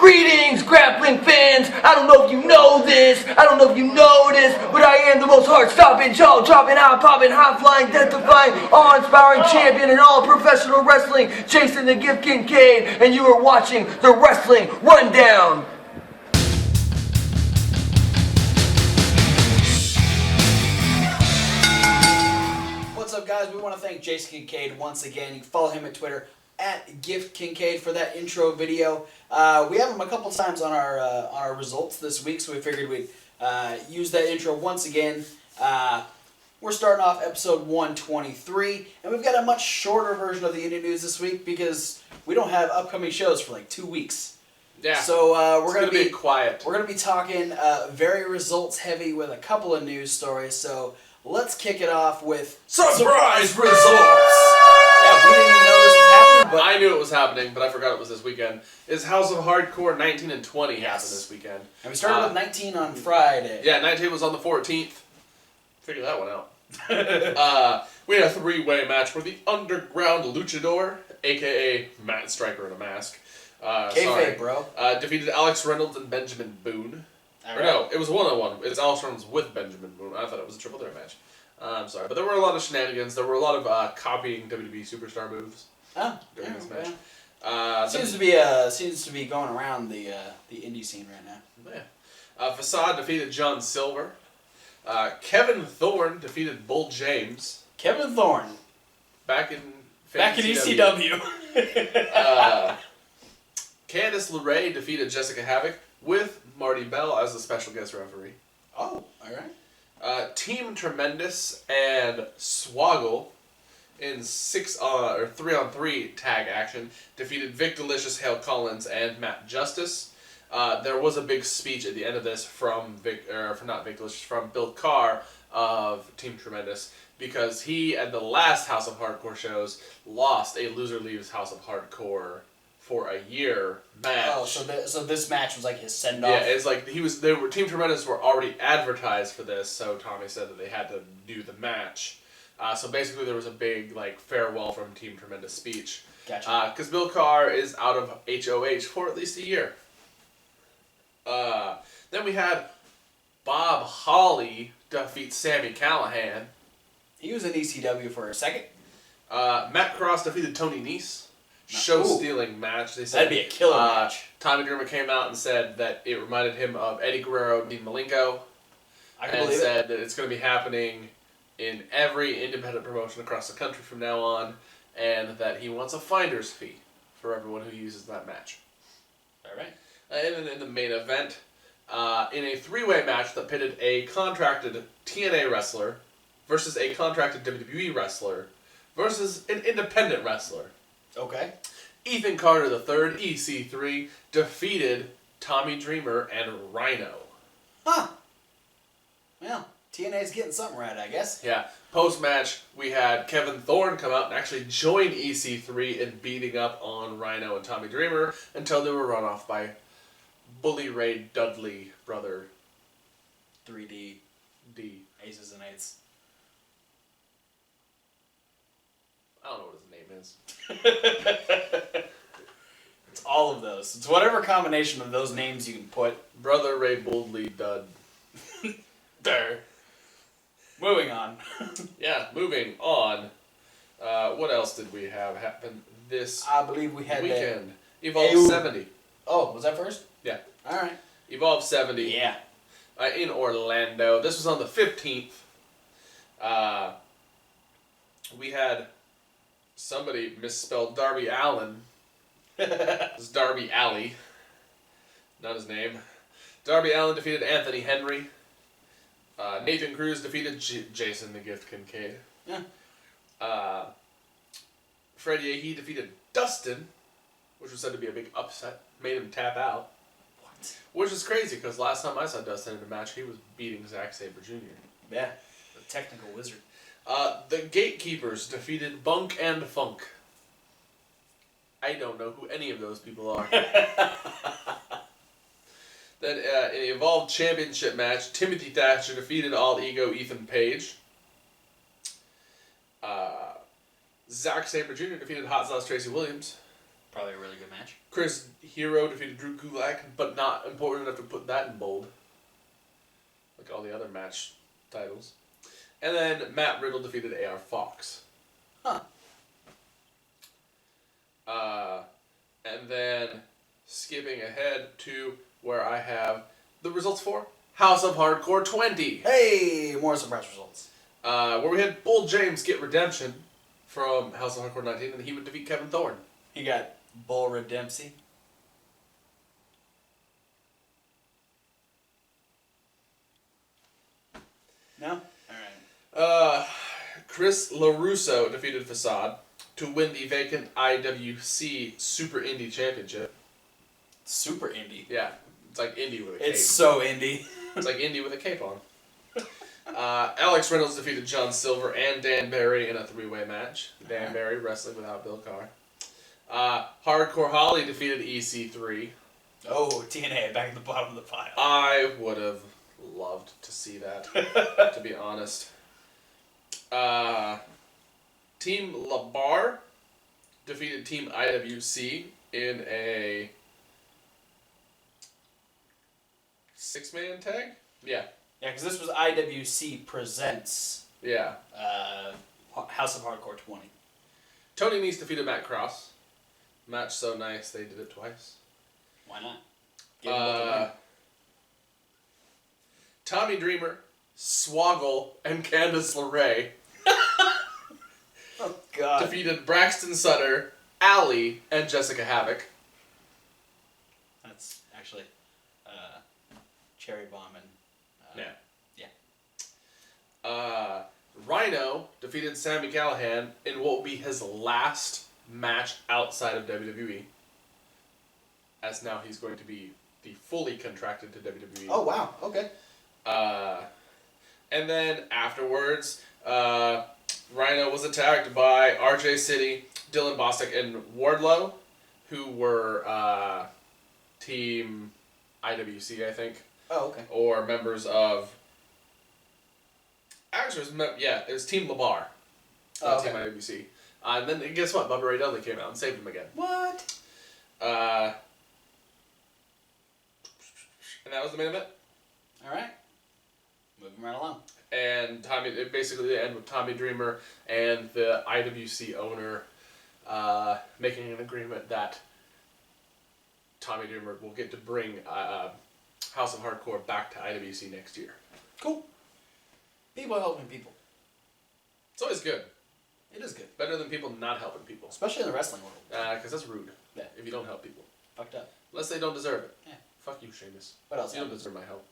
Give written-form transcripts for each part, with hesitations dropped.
Greetings, grappling fans! I don't know if you know this, I don't know if you noticed, but I am the most heart-stopping, jaw-dropping, eye-popping, high-flying, death-defying, awe-inspiring champion in all professional wrestling, Jason the Gift Kincaid, and you are watching the Wrestling Rundown! What's up, guys? We want to thank Jason Kincaid once again. You can follow him at Twitter at Gift Kincaid for that intro video. We have him a couple times on our results this week, so we figured we'd use that intro once again. We're starting off episode 123, and we've got a much shorter version of the indie news this week because we don't have upcoming shows for like 2 weeks. Yeah. So we're gonna be quiet. We're gonna be talking very results heavy with a couple of news stories. So let's kick it off with surprise results. Yeah, we didn't even know this was happening, but I knew it was happening, but I forgot it was this weekend. Is House of Hardcore 19 and 20 happened this weekend? And we started with 19 on Friday. Yeah, 19 was on the 14th. Figure that one out. We had a three-way match where the Underground Luchador, a.k.a. Matt Striker in a mask, Kayfabe, bro. defeated Alex Reynolds and Benjamin Boone. All Or no, it was one-on-one. It's Alex Reynolds with Benjamin Boone. I thought it was a triple threat match. I'm sorry, but there were a lot of shenanigans. There were a lot of copying WWE superstar moves during this match. Seems to be going around the indie scene right now. Yeah. Facade defeated John Silver. Kevin Thorne defeated Bull James. Kevin Thorne. Back in ECW. Candice LeRae defeated Jessica Havoc with Marty Bell as the special guest referee. Oh, alright. Team Tremendous and Swoggle in 3-on-3 tag action defeated Vic Delicious, Hale Collins, and Matt Justice. There was a big speech at the end of this from Bill Carr of Team Tremendous because he, at the last House of Hardcore shows, lost a Loser Leaves House of Hardcore for a year match. Oh, so this match was like his send-off? Yeah, it's like Team Tremendous were already advertised for this, so Tommy said that they had to do the match. So basically there was a big farewell from Team Tremendous speech. Gotcha. Because Bill Carr is out of HOH for at least a year. Then we had Bob Holly defeat Sami Callihan. He was in ECW for a second. Matt Cross defeated Tony Nese. Show-stealing match. They said that'd be a killer match. Tommy Dreamer came out and said that it reminded him of Eddie Guerrero and Dean Malenko. And said that it's going to be happening in every independent promotion across the country from now on, and that he wants a finder's fee for everyone who uses that match. All right. And then in the main event, in a three-way match that pitted a contracted TNA wrestler versus a contracted WWE wrestler versus an independent wrestler. Okay. Ethan Carter III, EC3, defeated Tommy Dreamer and Rhino. Huh. Well, TNA's getting something right, I guess. Yeah. Post-match, we had Kevin Thorne come out and actually join EC3 in beating up on Rhino and Tommy Dreamer until they were run off by Bully Ray Dudley, brother. 3D. D. Aces and Eights. I don't know what his name is. It's all of those. It's whatever combination of those names you can put. Brother Ray Boldly Dud. There. Moving on. Yeah, moving on. What else did we have happen this I believe we had weekend? Evolve 70. Oh, was that first? Yeah. Alright. Evolve 70. Yeah. In Orlando. This was on the 15th. We had somebody misspelled Darby Allin. It's Darby Alley. Not his name. Darby Allin defeated Anthony Henry. Nathan Cruz defeated Jason the Gift Kincaid. Yeah. Fred Yehi defeated Dustin, which was said to be a big upset. Made him tap out. What? Which is crazy, because last time I saw Dustin in a match, he was beating Zack Sabre Jr. Yeah. The technical wizard. The Gatekeepers defeated Bunk and Funk. I don't know who any of those people are. Then in the Evolved Championship match, Timothy Thatcher defeated All Ego Ethan Page. Zack Sabre Jr. defeated Hot Sauce Tracy Williams. Probably a really good match. Chris Hero defeated Drew Gulak, but not important enough to put that in bold. Like all the other match titles. And then Matt Riddle defeated AR Fox. Huh. And then skipping ahead to where I have the results for House of Hardcore 20. Hey, more surprise results. Where we had Bull James get redemption from House of Hardcore 19, and he would defeat Kevin Thorne. You got Bull Redempsey. No? Alright. Chris LaRusso defeated Facade to win the vacant IWC Super Indie Championship. Super indie. Yeah, it's like indie with a cape. It's so indie. It's like indie with a cape on. Alex Reynolds defeated John Silver and Dan Barry in a three-way match. Dan Barry wrestling without Bill Carr. Hardcore Holly defeated EC3. Oh, TNA back at the bottom of the pile. I would have loved to see that, to be honest. Team LaBar defeated Team IWC in a 6-man tag? Yeah. Yeah, because this was IWC Presents Yeah. House of Hardcore 20. Tony Nese defeated Matt Cross. Match so nice they did it twice. Why not? Give him what they want. Tommy Dreamer, Swoggle, and Candice LeRae Oh, God. defeated Braxton Sutter, Allie, and Jessica Havoc. That's actually Cherry Bomb and... Rhino defeated Sami Callihan in what will be his last match outside of WWE. As now he's going to be fully contracted to WWE. Oh, wow. Okay. And then afterwards, Rhino was attacked by RJ City, Dylan Bostic, and Wardlow, who were Team IWC, I think. Oh, okay. Or members of... Actually, it was Team LaBar. Oh, okay. Team IWC. And then guess what? Bubba Ray Dudley came out and saved him again. What? And that was the main event. All right. Moving right along. And basically the end with Tommy Dreamer and the IWC owner making an agreement that Tommy Dreamer will get to bring House of Hardcore back to IWC next year. Cool. People helping people. It's always good. It is good. Better than people not helping people. Especially in the wrestling world. Because that's rude. Yeah. If you don't help people. Fucked up. Unless they don't deserve it. Yeah. Fuck you, Sheamus. What else? You don't deserve my help.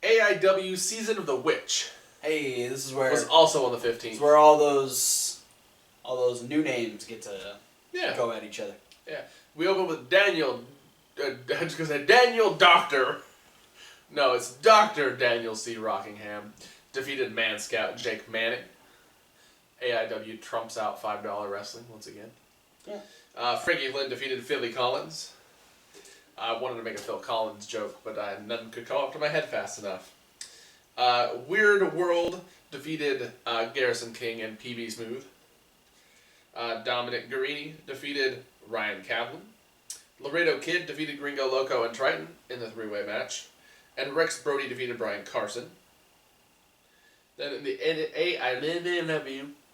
AIW Season of the Witch Hey, this is where... was also on the 15th. This is where all those new names get to go at each other. Yeah. We open with Daniel... I was going to say Daniel Doctor... No, it's Dr. Daniel C. Rockingham defeated Man Scout Jake Manning. AIW trumps out $5 wrestling once again. Yeah. Frankie Lynn defeated Philly Collins. I wanted to make a Phil Collins joke, but none could come up to my head fast enough. Weird World defeated Garrison King and PB Smooth. Dominic Guarini defeated Ryan Kaplan. Laredo Kid defeated Gringo Loco and Triton in the three-way match. And Rex Brody defeated Brian Carson. Then in the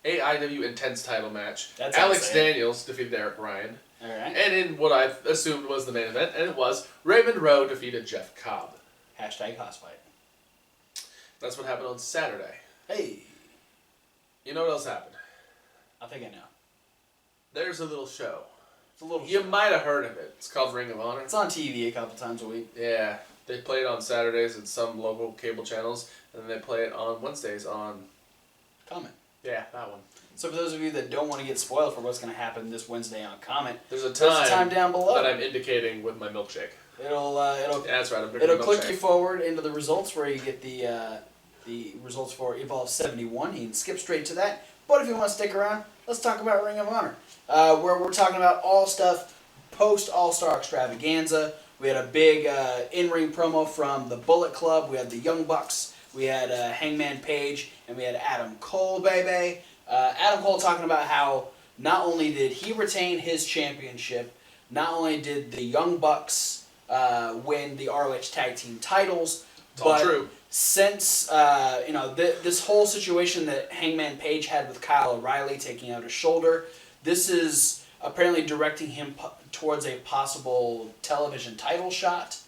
AIW Intense title match, Alex Daniels defeated Eric Ryan. All right. And in what I assumed was the main event, and it was Raymond Rowe defeated Jeff Cobb. Hashtag house fight. That's what happened on Saturday. Hey. You know what else happened? I think I know. There's a little show. It's a little You show. might have heard of it. It's called Ring of Honor. It's on TV a couple times a week. Yeah. They play it on Saturdays at some local cable channels, and then they play it on Wednesdays on... Comment. Yeah, that one. So for those of you that don't want to get spoiled for what's going to happen this Wednesday on Comment, There's a time down below that I'm indicating with my milkshake. It'll Yeah, that's right. I'm drinking it'll a click milkshake. you forward into the results where you get the results for Evolve 71. You can skip straight to that. But if you want to stick around, let's talk about Ring of Honor, where we're talking about all stuff post All-Star Extravaganza. We had a big in-ring promo from the Bullet Club. We had the Young Bucks. We had Hangman Page, and we had Adam Cole, baby. Adam Cole talking about how not only did he retain his championship, not only did the Young Bucks win the ROH Tag Team titles, It's all but true. since this whole situation that Hangman Page had with Kyle O'Reilly taking out his shoulder, this is apparently directing him towards a possible television title shot.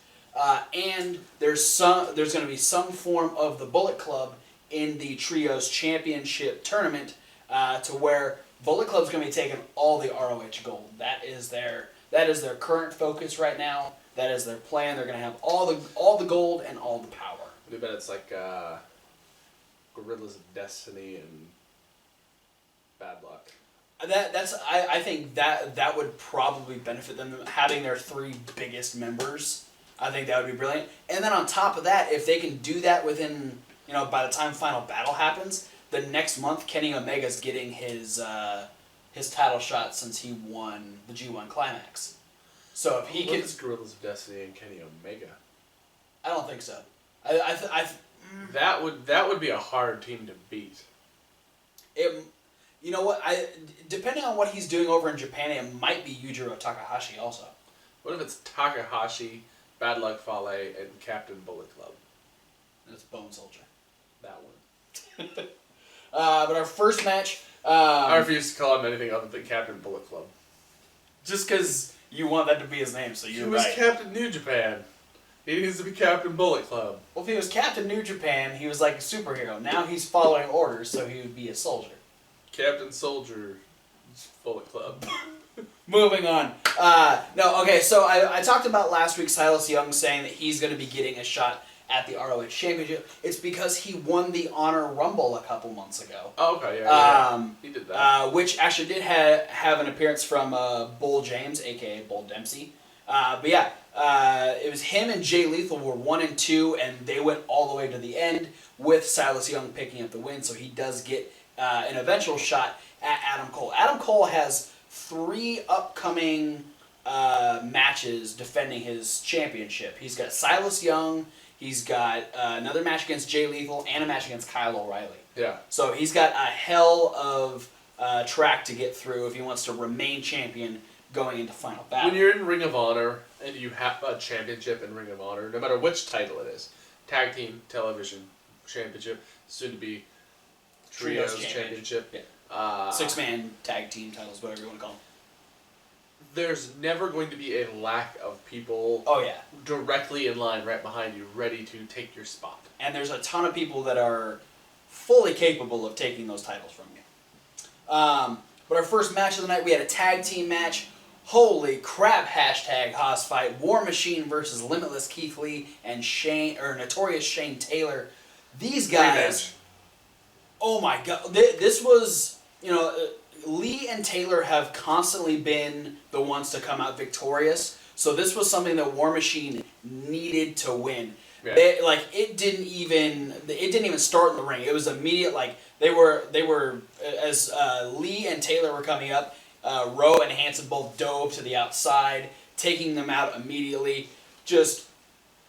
And there's going to be some form of the Bullet Club in the Trios Championship tournament, to where Bullet Club's going to be taking all the ROH gold. That is their current focus right now. That is their plan. They're going to have all the gold and all the power. I bet it's like Gorillas of Destiny and Bad Luck. I think that would probably benefit them, having their 3 biggest members. I think that would be brilliant. And then on top of that, if they can do that within, by the time Final Battle happens, the next month Kenny Omega's getting his title shot since he won the G1 Climax. So if he What can, is Gorillas of Destiny and Kenny Omega? I don't think so. That would be a hard team to beat. You know what? Depending on what he's doing over in Japan, it might be Yujiro Takahashi also. What if it's Takahashi, Bad Luck Fale, and Captain Bullet Club? And it's Bone Soldier. That one. But our first match. I refuse to call him anything other than Captain Bullet Club. Just because you want that to be his name, so you're He was right. Captain New Japan. He needs to be Captain Bullet Club. Well, if he was Captain New Japan, he was like a superhero. Now he's following orders, so he would be a soldier. Captain Soldier Bullet Club. Moving on. So I talked about last week Silas Young saying that he's going to be getting a shot at the ROH Championship. It's because he won the Honor Rumble a couple months ago. Oh, okay, yeah. He did that. Which actually did have an appearance from Bull James, a.k.a. Bull Dempsey. It was him and Jay Lethal were 1 and 2, and they went all the way to the end with Silas Young picking up the win, so he does get an eventual shot at Adam Cole. Adam Cole has 3 upcoming matches defending his championship. He's got Silas Young, he's got another match against Jay Lethal, and a match against Kyle O'Reilly. Yeah. So he's got a hell of track to get through if he wants to remain champion going into Final Battle. When you're in Ring of Honor and you have a championship in Ring of Honor, no matter which title it is, Tag Team, Television Championship, soon to be Trios Championship. Yeah. 6-man tag team titles, whatever you want to call them. There's never going to be a lack of people directly in line right behind you, ready to take your spot. And there's a ton of people that are fully capable of taking those titles from you. But our first match of the night, we had a tag team match. Holy crap, hashtag Haas fight. War Machine versus Limitless Keith Lee and Notorious Shane Taylor. These guys, oh my god, this was, Lee and Taylor have constantly been the ones to come out victorious. So this was something that War Machine needed to win. Yeah. It didn't even start in the ring. It was immediate. They were as Lee and Taylor were coming up, Rowe and Hanson both dove to the outside, taking them out immediately. Just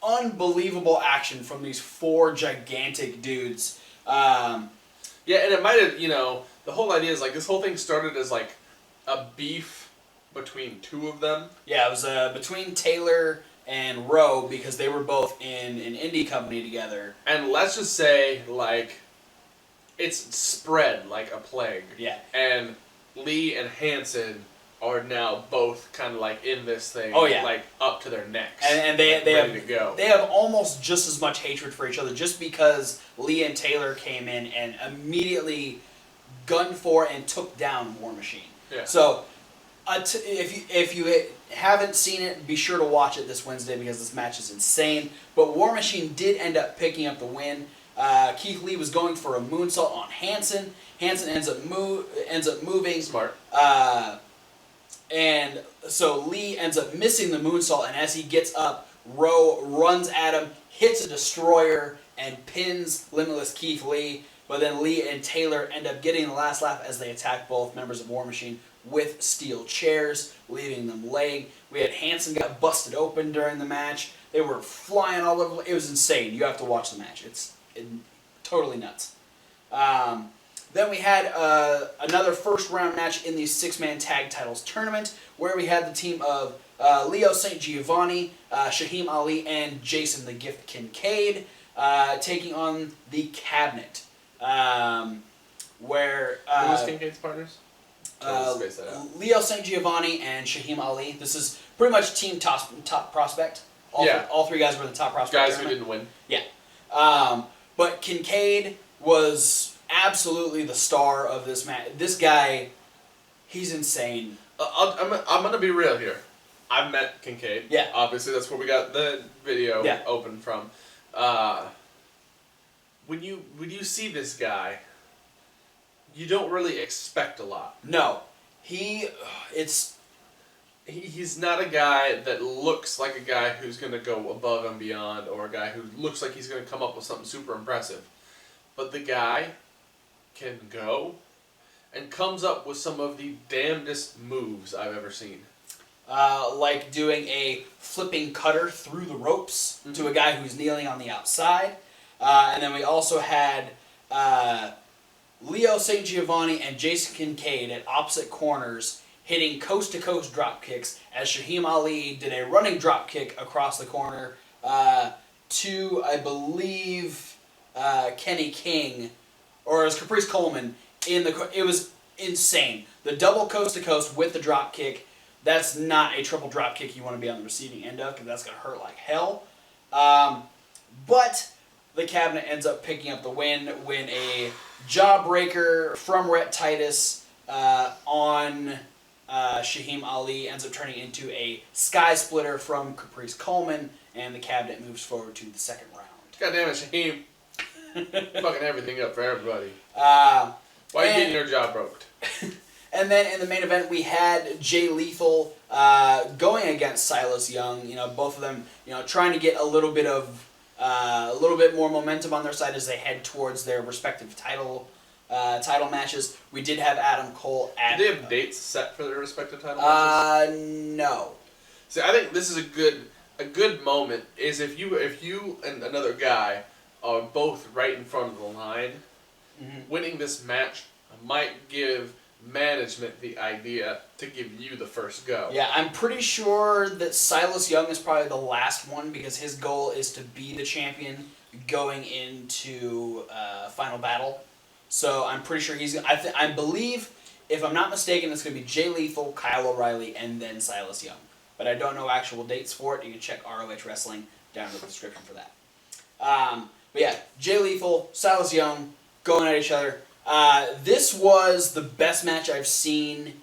unbelievable action from these 4 gigantic dudes. And it might have, the whole idea is this whole thing started as a beef between 2 of them. Yeah, it was between Taylor and Rowe because they were both in an indie company together. And let's just say, it's spread like a plague. Yeah. And Lee and Hanson are now both kind of in this thing. Oh, yeah. Up to their necks. And they ready have to go. They have almost just as much hatred for each other just because Lee and Taylor came in and immediately gunned for and took down War Machine. Yeah. So if you haven't seen it, be sure to watch it this Wednesday because this match is insane. But War Machine did end up picking up the win. Keith Lee was going for a moonsault on Hanson. Hanson ends up moving. Smart. And so Lee ends up missing the moonsault, and as he gets up, Rowe runs at him, hits a destroyer, and pins Limitless Keith Lee. But then Lee and Taylor end up getting the last laugh as they attack both members of War Machine with steel chairs, leaving them laying. We had Hanson got busted open during the match. They were flying all over. It was insane. You have to watch the match. It's totally nuts. Then we had another first round match in the 6-man tag titles tournament where we had the team of Leo St. Giovanni, Shaheem Ali, and Jason the Gift Kincaid taking on the Cabinet. Where Who was Kincaid's partners? Space that out. Leo St. Giovanni and Shaheem Ali. This is pretty much team top prospect. All three guys were the top prospect. Guys who didn't win. Yeah. But Kincaid was absolutely the star of this match. This guy, he's insane. I'm gonna be real here. I've met Kincaid. Yeah. Obviously, that's where we got the video Yeah. open from. When you see this guy, you don't really expect a lot. No, He's not a guy that looks like a guy who's going to go above and beyond, or a guy who looks like he's going to come up with something super impressive. But the guy can go and comes up with some of the damnedest moves I've ever seen. like doing a flipping cutter through the ropes to a guy who's kneeling on the outside. And then we also had Leo St. Giovanni and Jason Kincaid at opposite corners hitting coast-to-coast drop kicks as Shaheem Ali did a running drop kick across the corner to, I believe, Kenny King, or it was Caprice Coleman. It was insane. The double coast-to-coast with the drop kick, that's not a triple drop kick you want to be on the receiving end of because that's going to hurt like hell. But the Cabinet ends up picking up the win when a jawbreaker from Rhett Titus on Shaheem Ali ends up turning into a sky splitter from Caprice Coleman, and the Cabinet moves forward to the second round. God damn it, Shaheem. Fucking everything up for everybody. Why are you getting your jaw broke? And then in the main event, we had Jay Lethal going against Silas Young. You know, both of them, trying to get a little bit more momentum on their side as they head towards their respective title matches. We did have Adam Cole at. Did they have dates set for their respective title matches? No. See, I think this is a good moment. Is if you and another guy are both right in front of the line, winning this match might give management the idea to give you the first go. Yeah, I'm pretty sure that Silas Young is probably the last one because his goal is to be the champion going into Final Battle. So I'm pretty sure I believe, if I'm not mistaken, it's going to be Jay Lethal, Kyle O'Reilly, and then Silas Young. But I don't know actual dates for it. You can check ROH Wrestling down in the description for that. But yeah, Jay Lethal, Silas Young going at each other. This was the best match I've seen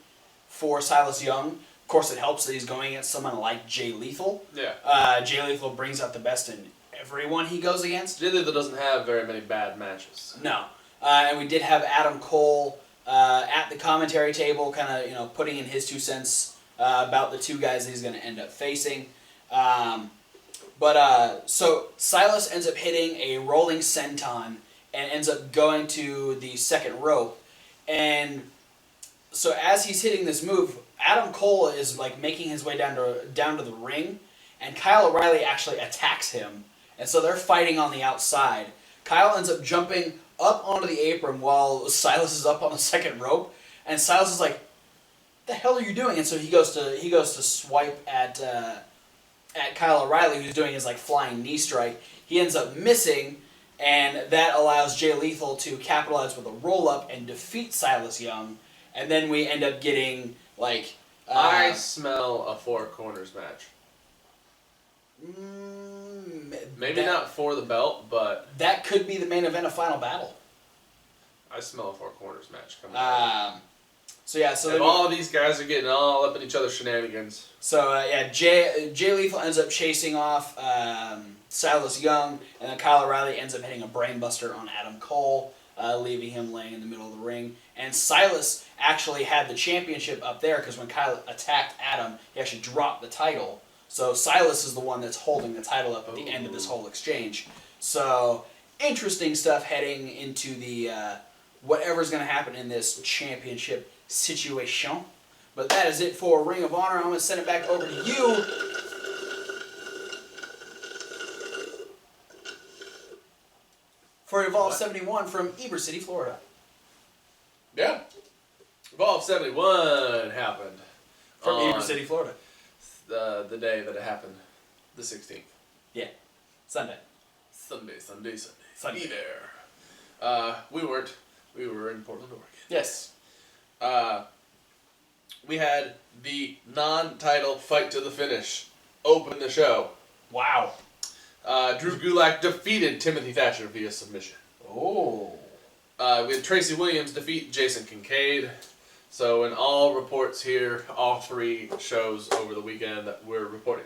for Silas Young. Of course, it helps that he's going against someone like Jay Lethal. Yeah. Jay Lethal brings out the best in everyone he goes against. Jay Lethal doesn't have very many bad matches. No. And we did have Adam Cole at the commentary table, kind of putting in his 2 cents about the two guys that he's going to end up facing. So Silas ends up hitting a rolling senton and ends up going to the second rope. And so as he's hitting this move, Adam Cole is making his way down to the ring, and Kyle O'Reilly actually attacks him. And so they're fighting on the outside. Kyle ends up jumping up onto the apron while Silas is up on the second rope, and Silas is like, "The hell are you doing?" And so he goes to swipe at Kyle O'Reilly, who's doing his flying knee strike. He ends up missing, and that allows Jay Lethal to capitalize with a roll-up and defeat Silas Young. And then we end up getting, I smell a Four Corners match. Maybe not for the belt, but... That could be the main event of Final Battle. I smell a Four Corners match coming up. So all these guys are getting all up in each other's shenanigans. So Jay Lethal ends up chasing off Silas Young, and then Kyle O'Reilly ends up hitting a brainbuster on Adam Cole, leaving him laying in the middle of the ring. And Silas actually had the championship up there because when Kyle attacked Adam, he actually dropped the title. So Silas is the one that's holding the title up at the end of this whole exchange. So interesting stuff heading into the whatever's going to happen in this championship situation. But that is it for Ring of Honor. I'm going to send it back over to you for Evolve 71 from Eber City, Florida. 71 happened. From Beaver on City, Florida. The day that it happened, the 16th. Yeah. Sunday. Sunday. Sunday. Be there. We weren't. We were in Portland, Oregon. Yes. We had the non-title fight to the finish open the show. Wow. Drew Gulak defeated Timothy Thatcher via submission. Oh. We had Tracy Williams defeat Jason Kincaid. So in all reports here, all three shows over the weekend that we're reporting,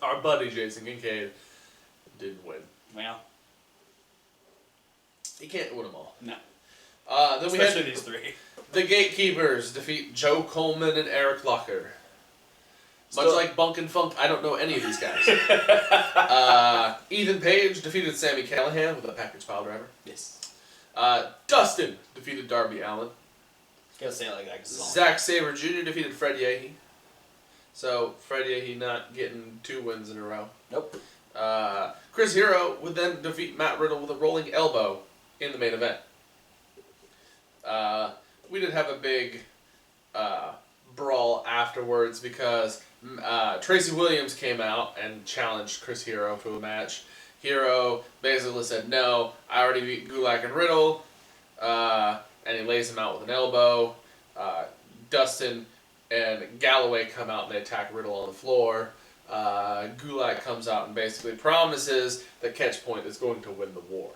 our buddy Jason Kincaid didn't win. Well. He can't win them all. No. Then Especially we had these three. the Gatekeepers defeat Joe Coleman and Eric Locker. Much like Bunk and Funk, I don't know any of these guys. Ethan Page defeated Sami Callihan with a package pile driver. Yes. Dustin defeated Darby Allin. Gotta say it like that. 'Cause it's all- Zack Sabre Jr. defeated Fred Yehi. So Fred Yehi not getting 2 wins in a row. Nope. Chris Hero would then defeat Matt Riddle with a rolling elbow in the main event. We did have a big brawl afterwards because Tracy Williams came out and challenged Chris Hero to a match. Hero basically said, no, I already beat Gulak and Riddle, and he lays him out with an elbow. Dustin and Galloway come out and they attack Riddle on the floor. Gulak comes out and basically promises that Catchpoint is going to win the war.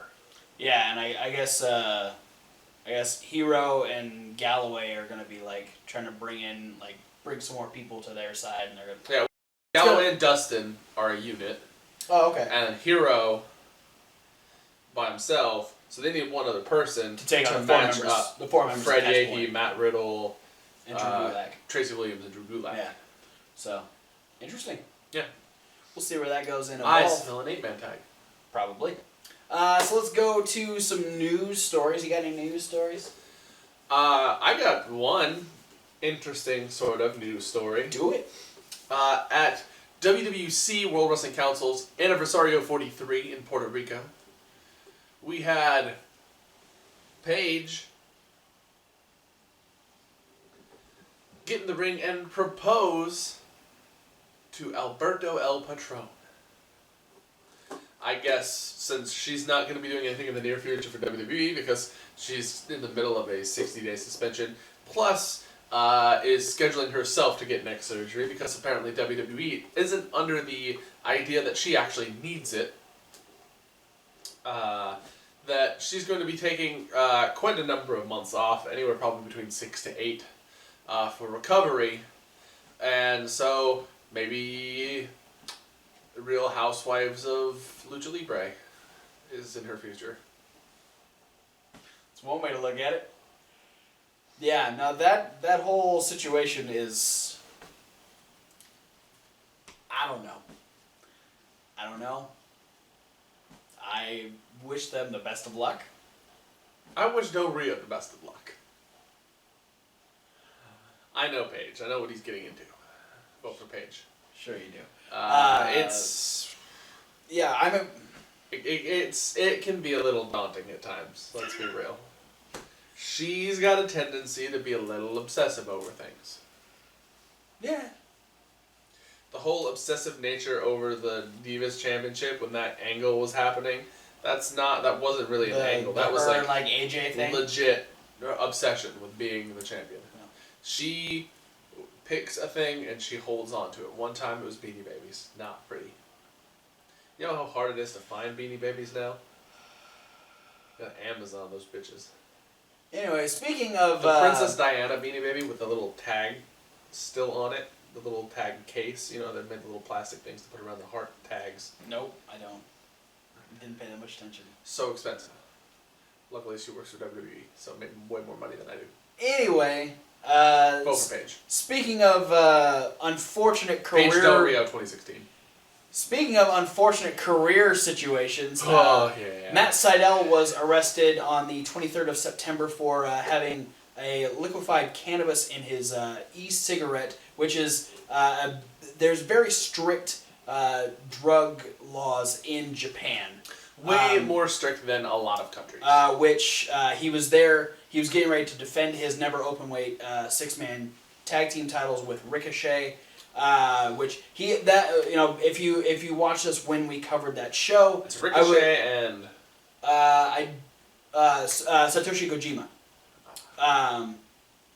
Yeah, and I guess Hero and Galloway are gonna be like trying to bring some more people to their side, and they're gonna. Yeah, Galloway and Dustin are a unit, Oh, okay. and Hero by himself. So they need one other person To take on the match four members. up The four members. Fred of Yehi, Catchpoint. Matt Riddle, And Drew Gulak. Tracy Williams, and Drew Gulak. Yeah. So, interesting. Yeah. We'll see where that goes in I Evolve. smell an 8-man tag. Probably. So let's go to some news stories. You got any news stories? I got one interesting sort of news story. Do it. At WWC World Wrestling Council's Anniversario 43 in Puerto Rico, we had Paige get in the ring and propose to Alberto El Patron. I guess since she's not going to be doing anything in the near future for WWE because she's in the middle of a 60-day suspension, plus is scheduling herself to get neck surgery because apparently WWE isn't under the idea that she actually needs it. That she's going to be taking quite a number of months off, anywhere probably between 6 to 8 for recovery. And so maybe Real Housewives of Lucha Libre is in her future. It's one way to look at it. Yeah, no, that whole situation is... I don't know. I wish them the best of luck. I wish Del Rio the best of luck. I know Paige. I know what he's getting into. Vote for Paige. Sure you do. It's... Yeah, It can be a little daunting at times, let's be real. She's got a tendency to be a little obsessive over things. Yeah. The whole obsessive nature over the Divas Championship when that angle was happening, that wasn't really an angle. That was like AJ thing. legit obsession with being the champion. Yeah. She picks a thing and she holds on to it. One time it was Beanie Babies. Not pretty. You know how hard it is to find Beanie Babies now? Got Amazon, those bitches. Anyway, speaking of... The Princess Diana Beanie Baby with the little tag still on it. The little tag case. You know, they made the little plastic things to put around the heart tags. Nope, I don't. Didn't pay that much attention. So expensive. Luckily she works for WWE, so made way more money than I do. Anyway... Vote for Paige. Speaking of unfortunate career... Paige Del Rio 2016. Speaking of unfortunate career situations, yeah. Matt Sydal was arrested on the 23rd of September for having a liquefied cannabis in his e-cigarette, which is, there's very strict drug laws in Japan. Way more strict than a lot of countries. Which he was there. He was getting ready to defend his never openweight 6-man tag team titles with Ricochet. Which if you watch this when we covered that show, it's Ricochet and Satoshi Kojima.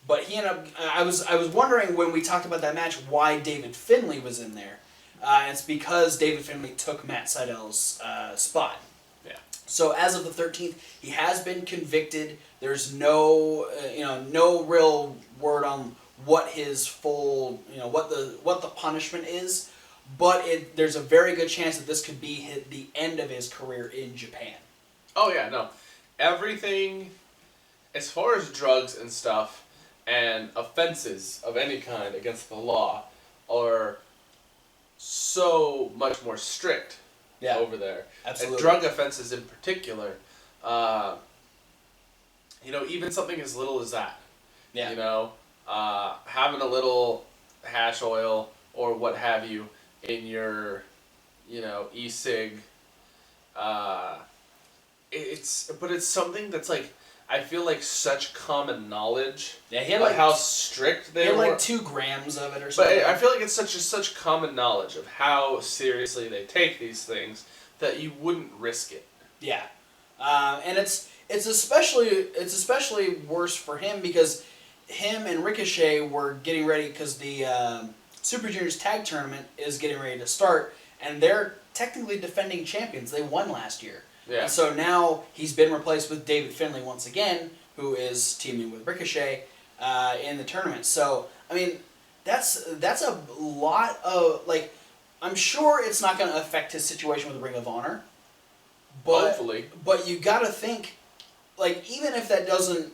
But he ended up. I was wondering when we talked about that match why David Finlay was in there. And it's because David Finlay took Matt Seidel's spot. Yeah. So as of the 13th, he has been convicted. There's no no real word on what his full what the punishment is, but there's a very good chance that this could be the end of his career in Japan. Oh yeah, no, everything as far as drugs and stuff and offenses of any kind against the law are so much more strict over there. Absolutely. And drug offenses in particular, even something as little as that. Yeah. Having a little hash oil or what have you in your, e-cig, it's something that's like, I feel like such common knowledge. Yeah, he had of how strict they were. He had like 2 grams of it or something. But I feel like it's such common knowledge of how seriously they take these things that you wouldn't risk it. Yeah, and it's especially worse for him because him and Ricochet were getting ready because the Super Juniors tag tournament is getting ready to start, and they're technically defending champions. They won last year. Yeah. And so now he's been replaced with David Finlay once again, who is teaming with Ricochet in the tournament. So I mean, that's a lot of like. I'm sure it's not going to affect his situation with Ring of Honor, but hopefully. But you got to think, like, even if that doesn't,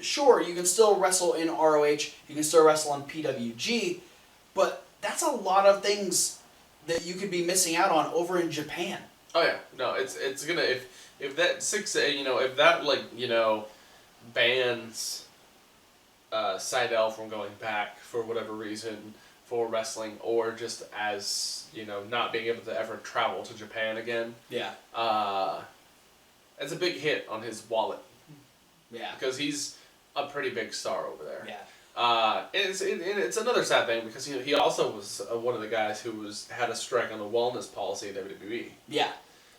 sure, you can still wrestle in ROH, you can still wrestle on PWG, but that's a lot of things that you could be missing out on over in Japan. Oh yeah, no, it's gonna if that if that bans Seidel from going back for whatever reason for wrestling or just as not being able to ever travel to Japan again. Yeah. It's a big hit on his wallet. Yeah. Because he's a pretty big star over there. Yeah. It's another sad thing because he also was one of the guys who had a strike on the wellness policy in WWE. Yeah.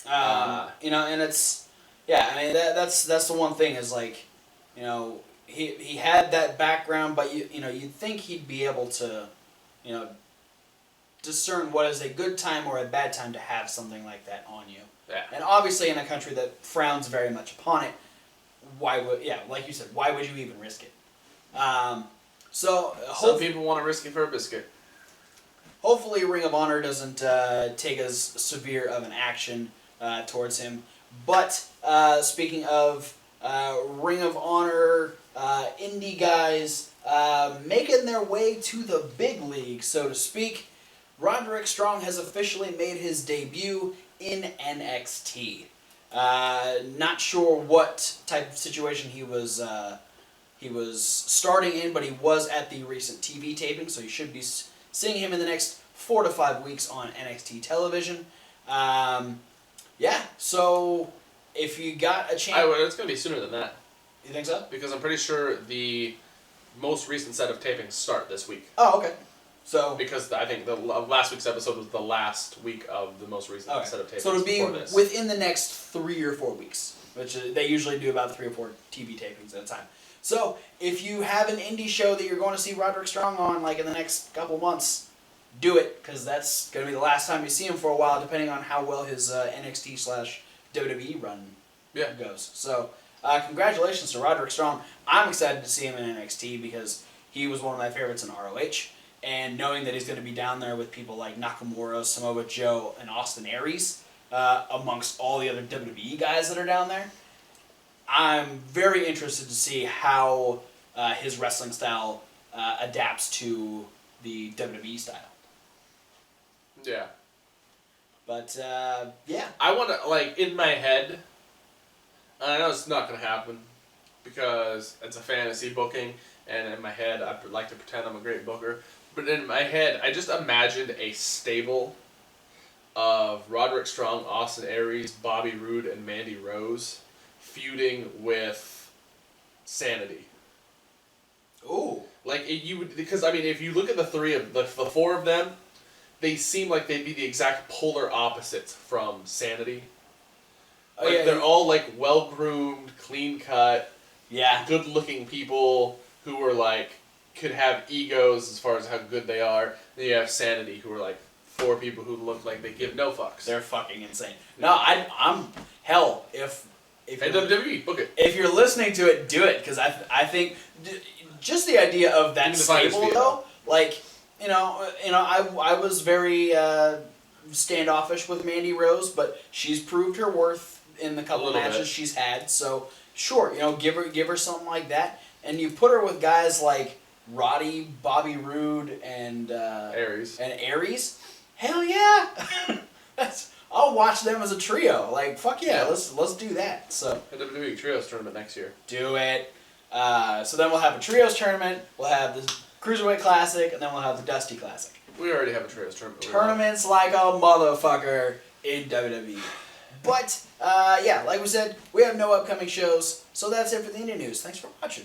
And it's I mean that's the one thing is like, he had that background, but you'd think he'd be able to, discern what is a good time or a bad time to have something like that on you. Yeah. And obviously in a country that frowns very much upon it, like you said, why would you even risk it? Some people want to risk it for a biscuit. Hopefully Ring of Honor doesn't take as severe of an action towards him. But speaking of Ring of Honor indie guys making their way to the big league, so to speak, Roderick Strong has officially made his debut in NXT. Not sure what type of situation he was starting in, but he was at the recent TV taping, so you should be seeing him in the next 4 to 5 weeks on NXT television. So if you got a chance... It's going to be sooner than that. You think so? Because I'm pretty sure the most recent set of tapings start this week. Oh, okay. So because I think the last week's episode was the last week of the most recent set of tapings. So it'll be within the next 3 or 4 weeks, which they usually do about 3 or 4 TV tapings at a time. So if you have an indie show that you're going to see Roderick Strong on, like in the next couple months, do it, because that's going to be the last time you see him for a while, depending on how well his NXT/WWE run goes. So congratulations to Roderick Strong. I'm excited to see him in NXT because he was one of my favorites in ROH. And knowing that he's going to be down there with people like Nakamura, Samoa Joe, and Austin Aries, amongst all the other WWE guys that are down there, I'm very interested to see how his wrestling style adapts to the WWE style. Yeah. But, I want to, in my head, and I know it's not going to happen because it's a fantasy booking, and in my head, I like to pretend I'm a great booker. But in my head, I just imagined a stable of Roderick Strong, Austin Aries, Bobby Roode, and Mandy Rose feuding with Sanity. Ooh. Like you would, because I mean, if you look at the four of them, they seem like they'd be the exact polar opposites from Sanity. Oh, Like yeah, they're all like well groomed, clean cut, yeah. good looking people who are like could have egos as far as how good they are. Then you have Sanity, who are like four people who look like they give no fucks. They're fucking insane. No, I'm hell if And WWE, book it. if you're listening to it, do it because I think just the idea of that stable though, like you know, I was very standoffish with Mandy Rose, but she's proved her worth in the couple matches she's had. So sure, you know, give her something like that, and you put her with guys like Roddy, Bobby Roode, and Aries. Hell yeah, I'll watch them as a trio. Like fuck yeah, let's do that. So A WWE Trios tournament next year. do it. So then we'll have a trios tournament. We'll have the Cruiserweight Classic, and then we'll have the Dusty Classic. We already have a Trios tournament. Tournaments like a motherfucker in WWE. But yeah, like we said, we have no upcoming shows. So that's it for the indie news. Thanks for watching.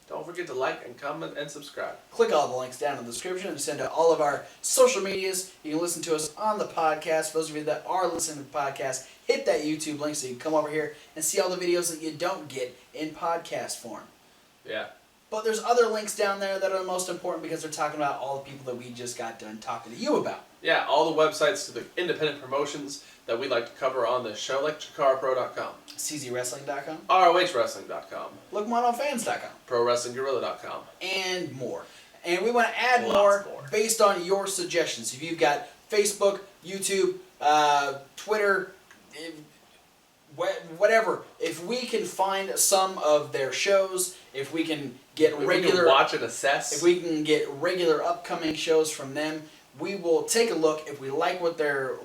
Don't forget to like and comment and subscribe. Click all the links down in the description and send to all of our social medias. You can listen to us on the podcast. For those of you that are listening to the podcast, hit that YouTube link so you can come over here and see all the videos that you don't get in podcast form. Yeah. But there's other links down there that are the most important because they're talking about all the people that we just got done talking to you about. Yeah, all the websites to the independent promotions that we like to cover on the show, like ChikaraPro.com, czwrestling.com, ROHWrestling.com, LookMonoFans.com, ProWrestlingGorilla.com. and more. And we want to add Lots more more based on your suggestions. If you've got Facebook, YouTube, Twitter, whatever, if we can find some of their shows, if we can get We regular can watch and assess. if we can get regular upcoming shows from them, we will take a look. If we like what they're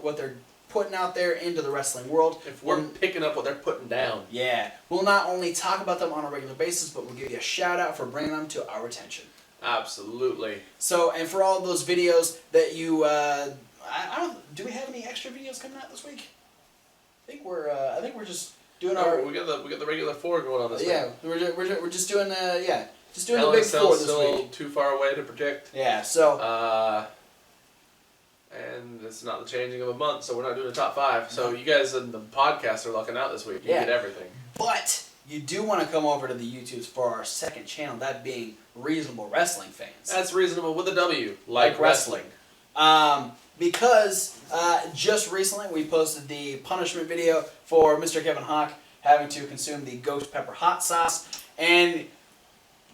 putting out there into the wrestling world, If we're picking up what they're putting down. yeah, we'll not only talk about them on a regular basis, but we'll give you a shout out for bringing them to our attention. Absolutely. So, and for all those videos that you, I don't. Do we have any extra videos coming out this week? I think we're just doing our. We got the regular four going on this week. Yeah, we're just doing just doing Hell the in big a four Cell's this still week. too far away to predict. Yeah, so. And it's not the changing of a month, so we're not doing a top five. So you guys in the podcast are lucking out this week. You get everything. But you do want to come over to the YouTubes for our second channel, that being Reasonable Wrestling Fans. That's reasonable with a W. Like wrestling. Because just recently we posted the punishment video for Mr. Kevin Hawk having to consume the ghost pepper hot sauce. And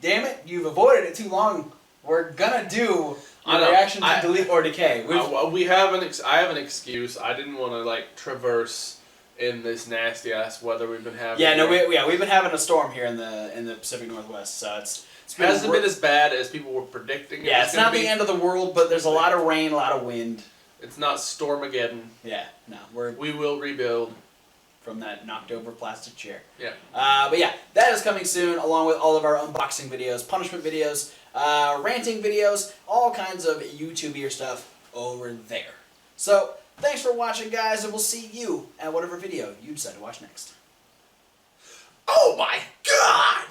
damn it, you've avoided it too long. We're gonna do a reaction to Delete or Decay. I have an excuse. I didn't want to traverse in this nasty ass weather we've been having. Yeah, we've been having a storm here in the Pacific Northwest, so it hasn't been as bad as people were predicting. Yeah, it's not the end of the world, but there's a lot of rain, a lot of wind. It's not Stormageddon. Yeah, no, we will rebuild from that knocked over plastic chair. Yeah. But yeah, that is coming soon, along with all of our unboxing videos, punishment videos, ranting videos, all kinds of YouTuber stuff over there. So, thanks for watching, guys, and we'll see you at whatever video you decide to watch next. Oh my God!